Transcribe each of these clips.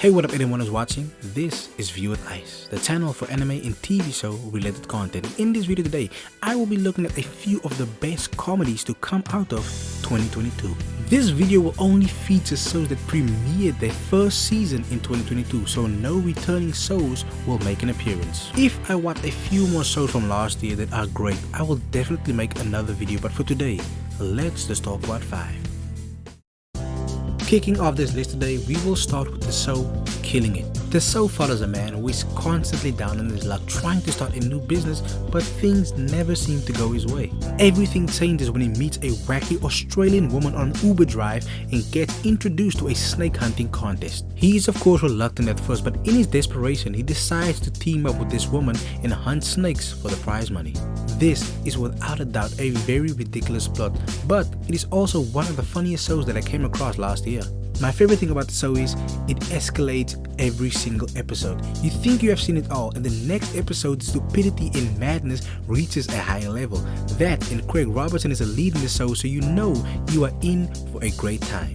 Hey, what up anyone who's watching? This is View with Ice, the channel for anime and TV show related content. In this video today, I will be looking at a few of the best comedies to come out of 2022. This video will only feature shows that premiered their first season in 2022, so no returning shows will make an appearance. If I watch a few more shows from last year that are great, I will definitely make another video, but for today, let's just talk about 5. Kicking off this list today, we will start with the show Killing It. The show follows a man who is constantly down on his luck trying to start a new business, but things never seem to go his way. Everything changes when he meets a wacky Australian woman on an Uber drive and gets introduced to a snake hunting contest. He is of course reluctant at first, but in his desperation he decides to team up with this woman and hunt snakes for the prize money. This is without a doubt a very ridiculous plot, but it is also one of the funniest shows that I came across last year. My favorite thing about the show is it escalates every single episode. You think you have seen it all, and the next episode the stupidity and madness reaches a higher level. That and Craig Robertson is a lead in the show, so you know you are in for a great time.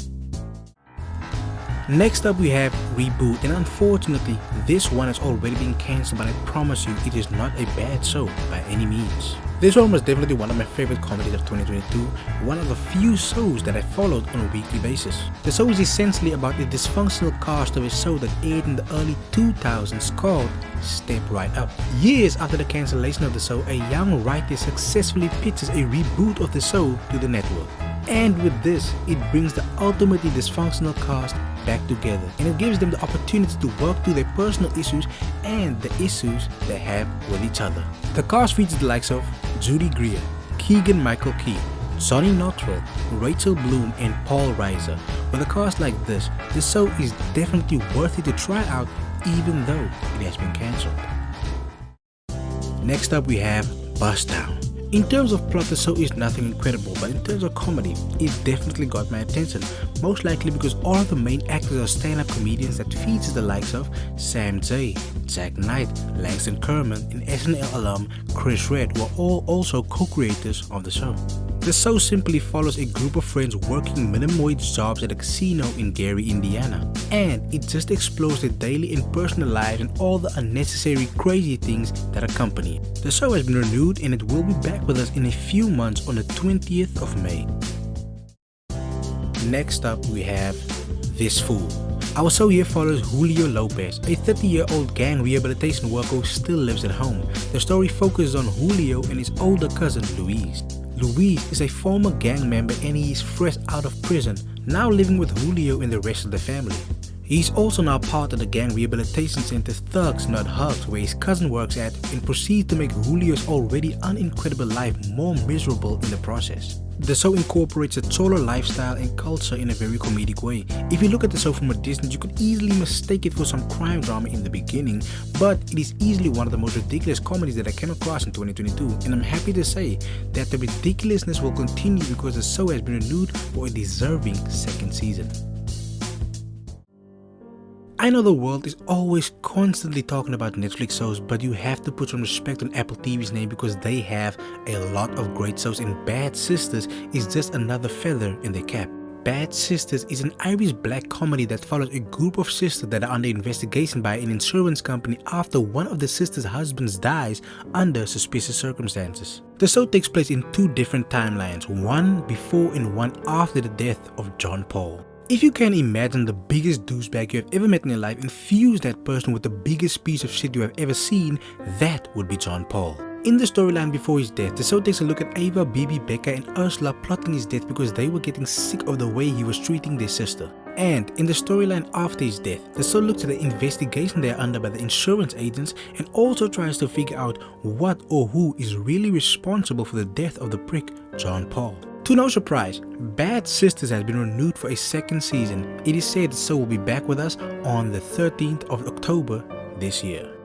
Next up we have Reboot, and unfortunately this one has already been cancelled, but I promise you it is not a bad show by any means. This one was definitely one of my favorite comedies of 2022, one of the few shows that I followed on a weekly basis. The show is essentially about the dysfunctional cast of a show that aired in the early 2000s called Step Right Up. Years after the cancellation of the show, a young writer successfully pitches a reboot of the show to the network. And with this, it brings the ultimately dysfunctional cast back together, and it gives them the opportunity to work through their personal issues and the issues they have with each other. The cast features the likes of Judy Greer, Keegan-Michael Key, Sonny Northrop, Rachel Bloom, and Paul Reiser. With a cast like this, the show is definitely worth it to try out even though it has been cancelled. Next up we have Bust Down. In terms of plot, the show is nothing incredible, but in terms of comedy, it definitely got my attention, most likely because all of the main actors are stand-up comedians that features the likes of Sam Jay, Jack Knight, Langston Kerman, and SNL alum Chris Redd were all also co-creators of the show. The show simply follows a group of friends working minimum wage jobs at a casino in Gary, Indiana, and it just explores their daily and personal lives and all the unnecessary crazy things that accompany it. The show has been renewed and it will be back with us in a few months on the 20th of May. Next up we have This Fool. Our show here follows Julio Lopez, a 30-year-old gang rehabilitation worker who still lives at home. The story focuses on Julio and his older cousin Luis. Luis is a former gang member and he is fresh out of prison, now living with Julio and the rest of the family. He is also now part of the gang rehabilitation center Thugs Not Hugs, where his cousin works at, and proceeds to make Julio's already unincredible life more miserable in the process. The show incorporates a cholo lifestyle and culture in a very comedic way. If you look at the show from a distance, you could easily mistake it for some crime drama in the beginning, but it is easily one of the most ridiculous comedies that I came across in 2022, and I'm happy to say that the ridiculousness will continue because the show has been renewed for a deserving second season. I know the world is always constantly talking about Netflix shows, but you have to put some respect on Apple TV's name because they have a lot of great shows, and Bad Sisters is just another feather in their cap. Bad Sisters is an Irish black comedy that follows a group of sisters that are under investigation by an insurance company after one of the sisters' husbands dies under suspicious circumstances. The show takes place in 2 different timelines, one before and one after the death of John Paul. If you can imagine the biggest douchebag you have ever met in your life and fuse that person with the biggest piece of shit you have ever seen, that would be John Paul. In the storyline before his death, the show takes a look at Ava, Bibi, Becca, and Ursula plotting his death because they were getting sick of the way he was treating their sister. And in the storyline after his death, the show looks at the investigation they are under by the insurance agents and also tries to figure out what or who is really responsible for the death of the prick John Paul. To no surprise, Bad Sisters has been renewed for a second season. It is said the show will be back with us on the 13th of October this year.